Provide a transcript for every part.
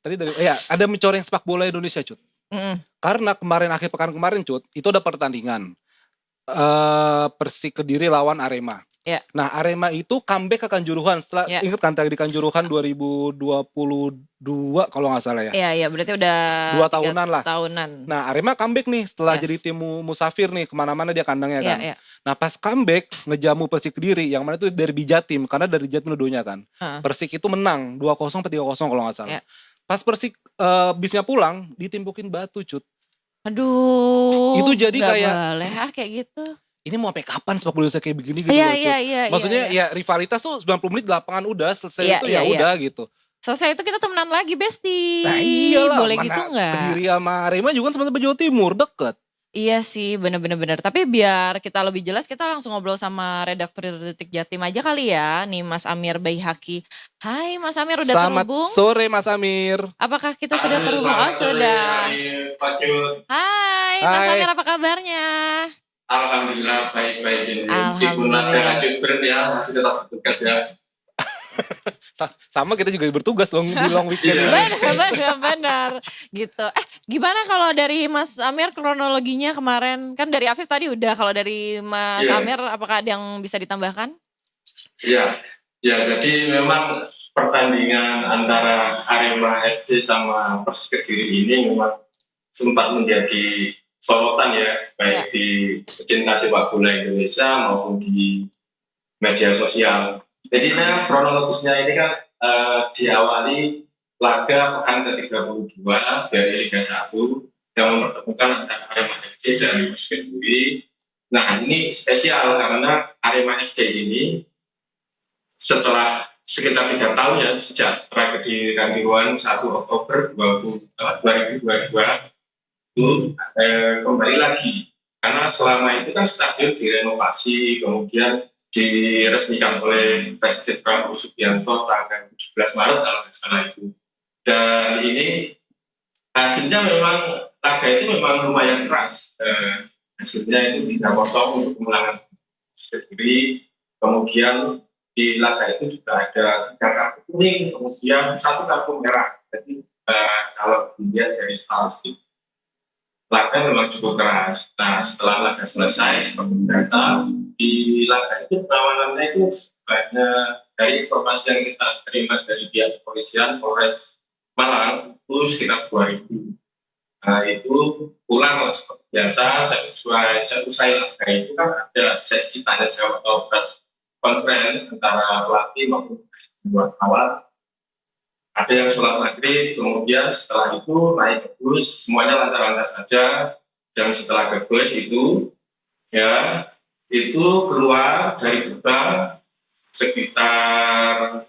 tadi dari ada mencoreng sepak bola Indonesia, Cut. Mhm. Karena kemarin akhir pekan kemarin, Cut, itu ada pertandingan Persik Kediri lawan Arema. Iya. Nah, Arema itu comeback ke Kanjuruhan setelah Iya. inget kan tadi di Kanjuruhan 2022 kalau nggak salah ya. Iya, berarti udah 2 3 tahunan lah. tahunan. Nah, Arema comeback nih setelah Yes. jadi tim musafir nih kemana-mana dia kandangnya Iya, kan. iya. Nah, pas comeback ngejamu Persik Kediri yang mana itu derby Jatim karena dari Jatim dua-duanya kan. Heeh. Persik itu menang 2-0 atau 3-0 kalau nggak salah. Iya. Pas Persik bisnya pulang ditimpukin batu, Cut. Aduh, Itu jadi nggak kayak boleh kayak gitu. ini mau sampai kapan sepak bola Indonesia kayak begini gitu Iya, loh, iya, Cut. iya, Maksudnya iya. ya rivalitas tuh 90 menit di lapangan udah selesai Iya, itu iya, ya iya. udah gitu. Selesai itu kita temenan lagi, Besti. Nah iyalah, Boleh gitu mana nggak? Kediri sama Arema juga kan sama-sama Jawa Timur, deket. Iya sih, bener. Tapi biar kita lebih jelas, kita langsung ngobrol sama redaktur Detik Jatim aja kali ya. Nih Mas Amir Baihaqi. Hai Mas Amir, udah Selamat terhubung? sore Mas Amir. Apakah kita sudah terhubung? Oh sudah. Hai Mas Hai. Amir, apa kabarnya? Alhamdulillah baik-baik ini. Meskipun Alhamdulillah. ada Jupiter ya masih tetap bertugas ya. Sama kita juga bertugas dong di long weekend. Iya. Benar gitu. Gimana kalau dari Mas Amir kronologinya kemarin? Kan dari Afif tadi udah, kalau dari Mas Iya. Amir apakah ada yang bisa ditambahkan? Iya. Ya, jadi memang pertandingan antara Arema FC sama Persik Kediri ini memang sempat menjadi sorotan ya, baik di pecinta sepak bola Indonesia maupun di media sosial. Jadi kronologisnya ini kan diawali laga pekan ke-32 dari Liga 1 yang mempertemukan antara Arema FC dan Persik Kediri. Nah, ini spesial karena Arema FC ini setelah sekitar 3 tahun ya sejak tragedi Kanjuruhan 1 Oktober 2022 itu kembali lagi, karena selama itu kan stadion direnovasi kemudian diresmikan oleh Presiden Prabowo Subianto tanggal 17 Maret kalau tidak salah itu. Dan ini hasilnya memang laga itu memang lumayan keras. Hasilnya itu 3-0 untuk kemenangan Kediri. Kemudian di laga itu juga ada 3 kartu kuning, kemudian 1 kartu merah. Jadi kalau dilihat dari statistik, laga memang cukup keras. Nah, setelah laga selesai seperti biasa, di laga itu perlawanannya itu banyak. Dari informasi yang kita terima dari pihak kepolisian Polres Malang itu sekitar 2.000. Nah, itu pulang seperti biasa. Saya usai laga itu kan ada sesi tanya jawab atau press conference antara pelatih maupun wartawan. Ada yang sholat maghrib, kemudian setelah itu naik ke bus, semuanya lancar-lancar saja. Dan setelah ke bus itu, ya, itu keluar dari gerbang sekitar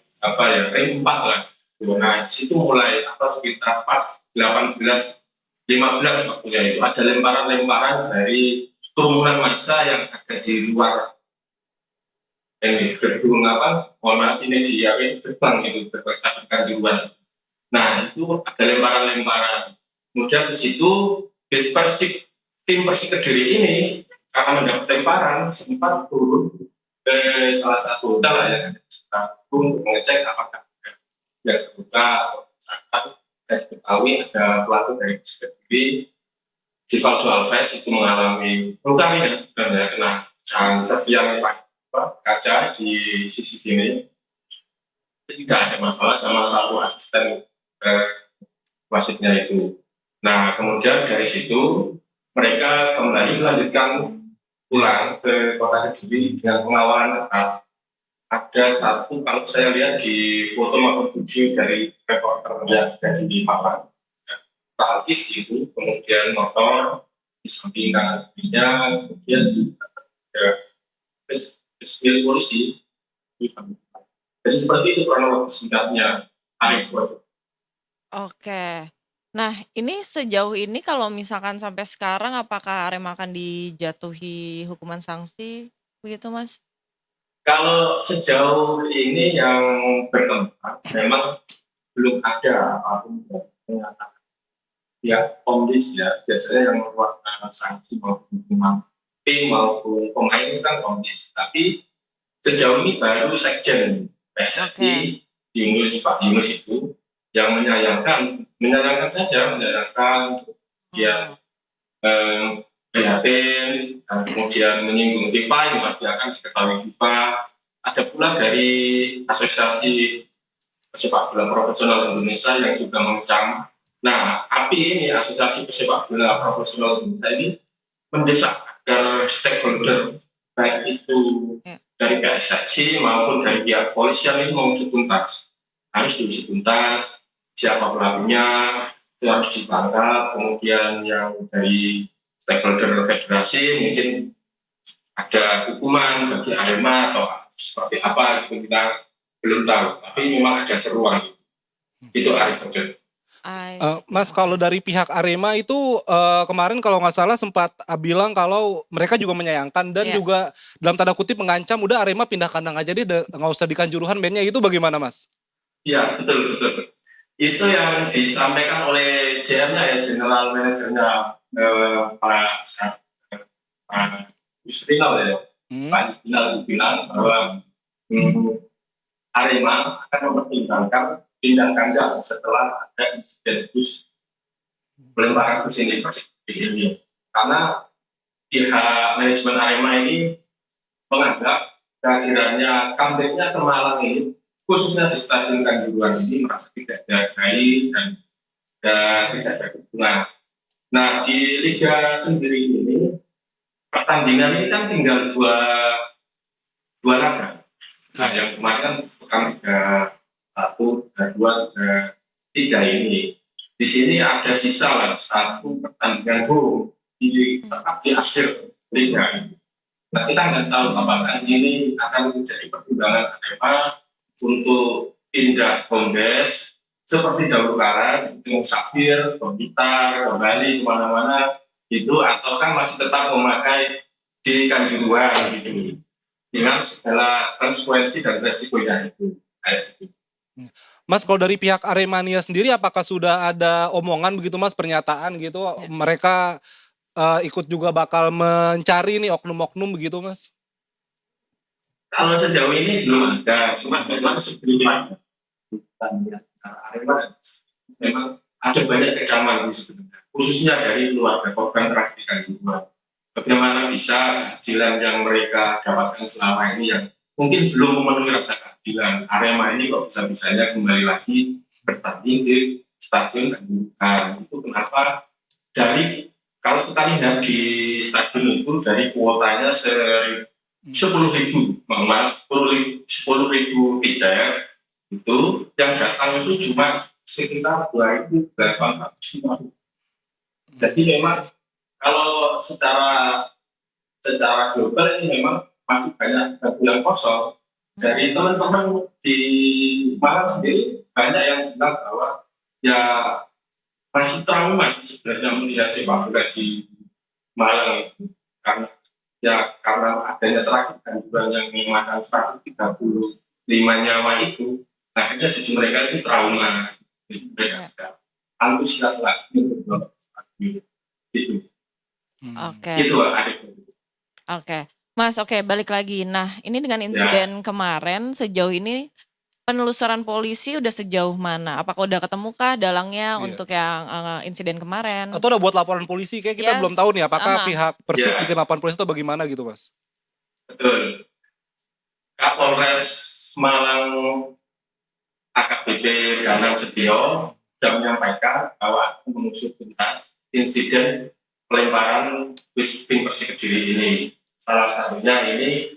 ring 4 lah. Nah, di situ mulai sekitar pas 18-15 waktunya itu ada lemparan-lemparan dari kerumunan massa yang ada di luar gedung gerbang itu, gerbang stadion Kanjuruhan. Nah, itu ada lemparan-lemparan. Kemudian di situ tim Persik Kediri ini karena mendapat lemparan sempat turun ke salah satu hotel yang ada di sekitar untuk mengecek apakah yang terbuka atau misalkan dan diketahui ada pelaku dari Persik Kediri, Divaldo Alves itu mengalami luka ringan dan kena serpihan kaca di sisi sini. Tidak ada masalah sama satu asisten wasitnya itu. Nah, kemudian dari situ mereka kembali melanjutkan pulang ke kota Kediri dengan pengawalan ketat. Ada satu, kalau saya lihat di foto maupun video dari reporter yang ada di Malang, tangkis itu, kemudian motor di samping kanannya, kemudian ada milik polisi. Jadi seperti itu kronologi singkatnya, Arif. Oke. Nah, ini sejauh ini kalau misalkan sampai sekarang apakah Arema akan dijatuhi hukuman sanksi begitu, Mas? Kalau sejauh ini yang berkembang memang belum ada apapun yang menyatakan ya komdis ya, biasanya yang mengeluarkan sanksi maupun hukuman tim maupun pemain itu kan komdis, tapi sejauh ini baru sekjen PSSI Yunus, Pak Yunus itu yang menyayangkan menyenangkan saja, menyenangkan, kemudian Oh, prihatin, dan kemudian menyinggung FIFA yang pasti akan diketahui FIFA. Ada pula dari Asosiasi Pesepak Bola Profesional Indonesia yang juga mengecam. Nah, API ini, Asosiasi Pesepak Bola Profesional Indonesia ini mendesak agar stakeholder baik itu ya. dari pihak saksi maupun dari pihak polisian ini mengusut tuntas, harus diusut tuntas siapa pelakunya, itu harus ditangkap. Kemudian yang dari stakeholder federasi mungkin ada hukuman bagi Arema atau seperti apa itu kita belum tahu, tapi memang ada seruan itu Arif. I Mas, see, kalau oke. dari pihak Arema itu, kemarin kalau nggak salah sempat, bilang kalau mereka juga menyayangkan dan Iya. juga dalam tanda kutip mengancam, "Udah Arema pindah kandang aja deh, nggak usah di Kanjuruhan mainnya." Itu bagaimana, Mas? Iya, betul, betul. Itu yang disampaikan oleh JM-nya ya, General Manager-nya Pak Pak Yusrinal ya. Mhm. Pak Yusrinal itu bilang bahwa hmm, Arema akan mempertimbangkan pindah kandang setelah ada insiden bus pelemparan bus ini ini. Karena pihak manajemen Arema ini menganggap kehadirannya comeback-nya ke Malang ini khususnya di Stadion Kanjuruhan ini merasa tidak dihargai dan tidak ada dukungan. Nah, di Liga sendiri ini pertandingan ini kan tinggal dua laga. Nah, yang kemarin kan pekan 31, 32, 33 ini. Di sini ada sisa lah satu pertandingan home tetap di akhir liga ini. Nah, kita nggak tahu apakah ini akan menjadi pertimbangan Arema untuk pindah home base seperti dahulu kala, seperti Musafir, Blitar, kembali kemana-mana itu, atau kan masih tetap memakai di Kanjuruhan gitu dengan segala konsekuensi dan resikonya itu. Mas, kalau dari pihak Aremania sendiri apakah sudah ada omongan begitu, Mas, pernyataan gitu, Ya. mereka, ikut juga bakal mencari nih oknum-oknum begitu, Mas? Kalau sejauh ini belum ada, cuma memang sebelumnya pertandingan antara Arema dan memang ada banyak kecaman di sebenarnya, khususnya dari keluarga korban tragedi Kanjuruhan. Bagaimana bisa keadilan yang mereka dapatkan selama ini yang mungkin belum memenuhi rasa keadilan. Arema ini kok bisa-bisanya kembali lagi bertanding di Stadion Kanjuruhan. Itu kenapa dari kalau kita lihat di stadion itu dari kuotanya 10.000, malah 10.000 tiket itu yang datang itu cuma sekitar 2.850. Jadi memang kalau secara global ini memang masih banyak batu yang kosong. Dari teman-teman di Malang sendiri banyak yang bilang bahwa ya masih trauma sih sebenarnya melihat sepak bola di Malang itu. Karena adanya tragedi dan juga yang memakan 135 nyawa itu, akhirnya jadi mereka itu trauma, jadi mereka Ya. tidak antusias lagi untuk menonton stadion itu. Oke. Gitu Arif. Oke. Mas, oke balik lagi. Nah, ini dengan Ya, insiden kemarin sejauh ini penelusuran polisi udah sejauh mana? Apakah udah ketemukah dalangnya Iya. untuk yang insiden kemarin? Atau udah buat laporan polisi? Kayak kita belum tahu nih Yes, apakah pihak Persib ya, bikin laporan polisi atau bagaimana gitu, Mas? betul. Kapolres Malang AKBP Danang Setio sudah menyampaikan bahwa akan mengusut tuntas insiden pelemparan bus pin Persik Kediri ini. Salah satunya ini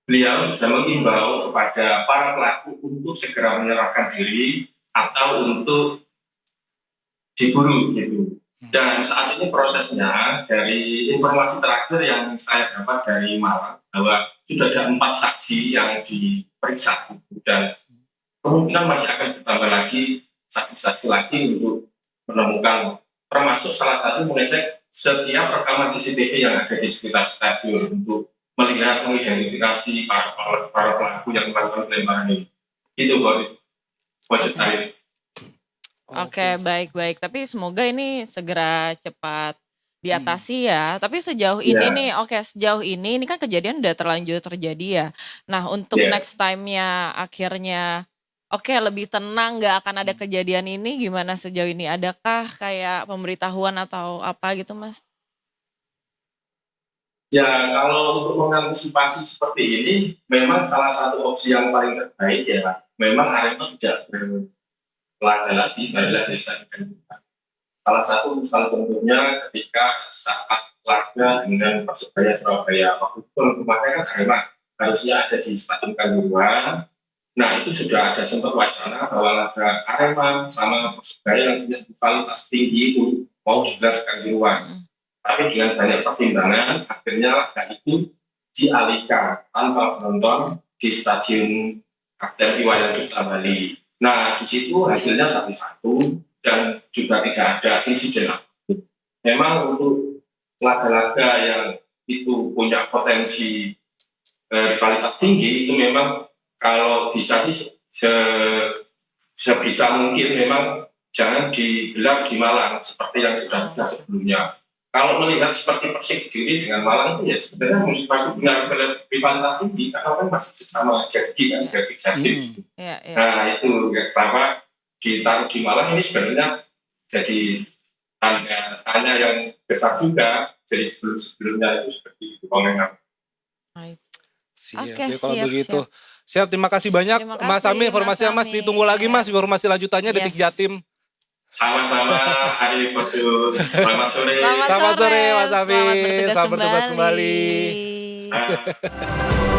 beliau sudah mengimbau kepada para pelaku untuk segera menyerahkan diri atau untuk diburu gitu. Dan saat ini prosesnya dari informasi terakhir yang saya dapat dari Malang bahwa sudah ada 4 saksi yang diperiksa dan kemungkinan masih akan ditambah lagi saksi-saksi lagi untuk menemukan, termasuk salah satu mengecek setiap rekaman CCTV yang ada di sekitar stadion untuk melihat mengidentifikasi para pelaku yang melakukan pelemparan ini. Itu wajib tarif. Oke, baik-baik. Tapi semoga ini segera cepat diatasi ya. Tapi sejauh ini Ya, nih, sejauh ini kan kejadian udah terlanjur terjadi ya. Nah, untuk ya. next time-nya akhirnya oke lebih tenang, nggak akan ada Hmm. kejadian ini, gimana sejauh ini? Adakah kayak pemberitahuan atau apa gitu, Mas? Ya, kalau untuk mengantisipasi seperti ini, memang salah satu opsi yang paling terbaik ya, memang Arema tidak berlaga lagi, balik lagi stadion. Salah satu misal contohnya ketika saat laga dengan Persebaya Surabaya, waktu itu kemarin kan Arema harusnya ada di Stadion Kanjuruhan. Nah, itu sudah ada sempat wacana bahwa laga Arema sama Persebaya yang punya rivalitas tinggi itu mau digelar di Kanjuruhan. Mhm. Tapi dengan banyak pertimbangan, akhirnya laga itu dialihkan tanpa penonton di Stadion Kapten Iwayan Sudirman Bali. Nah, di situ hasilnya 1-1 dan juga tidak ada insiden apapun. Memang untuk laga-laga yang itu punya potensi rivalitas tinggi itu memang kalau bisa sih sebisa mungkin memang jangan digelar di Malang seperti yang sudah kita sebelumnya. Kalau melihat seperti Persik Kediri dengan Malang itu ya sebenarnya masih punya rivalitas tinggi karena kan masih sesama jadi kan jadi. Iya, iya. Nah itu ya, pertama ditaruh di Malang ini sebenarnya jadi tanya yang besar juga. Jadi sebelumnya itu seperti itu komentar. Siap Oke, ya kalau siap, begitu. siap. Siap, terima kasih banyak Terima Mas kasih, Ami informasinya Mas. Ami. Ditunggu lagi Mas informasi lanjutannya Detik Yes. Jatim. Sama-sama Hari Fortune. Selamat sore. Selamat sore, Mas Ami. Selamat bertugas Selamat bertugas kembali. Ah.